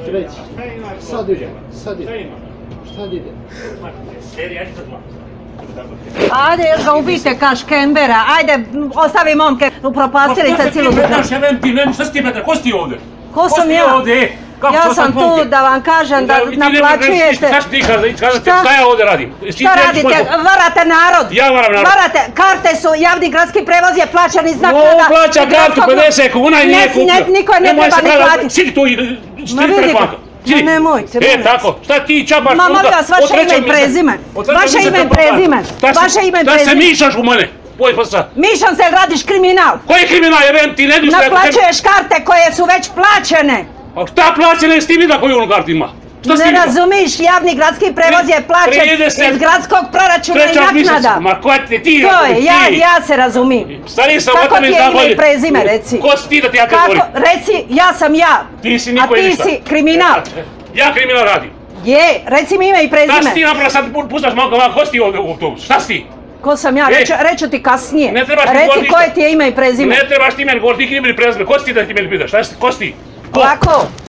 Treći. Sad ide. Šta ide? Ajde, jer ga ubijte ka Škembera, ajde, ostavi momke, upropastili ste cijelu duplju. Šta si ti metra, ko si ti ovdje? Ko sam ja? Ja sam tu da vam kažem da naplaćujete. Šta si ti kažete, šta ja ovdje radim? Šta radite? Varate narod. Ja varam narod. Varate, karte su, javni gradski prevoz je plaćan iz naknada. On plaća kartu 50 kuna i nije kupio. Niko je ne treba ni platiti. Sidi tu i stiri telefonka. Nemojte. Tako, šta ti čabaš? Ma molim vas, vaše ime i prezime. Vaše ime i prezime. Vaše ime i prezime. Da se mišaš u mene. Mišam se, radiš kriminal. Koji kriminal, jebem ti, ne duše? Naplaćuješ karte koje su već plaćene. A šta plaćene, sti vida koju onu kartu ima? Ne razumiš, javni gradski prevoz je plaćen iz gradskog proračuna i naknada. Ma ko ti ti? To je, ja se razumijem. Stari sam kako ti je ime i prezime, reci? Ko si ti da ti ja te govorim? Reci, ja sam ja. Ti si niko i ništa. A ti si kriminal. Ja kriminal radim. Je, reci mi ime i prezime. Šta si ti napravila sad, pustaš malo ko si ti ovdje u autobus? Šta si ti? Ko sam ja, reću ti kasnije. Ne trebaš ti govoriti ništa. Reci koje ti je ime i prezime. Ne trebaš ti meni govoriti, ti ime i prezime. Ko si ti da ti meni pitaš? Ko si ti? Ovako.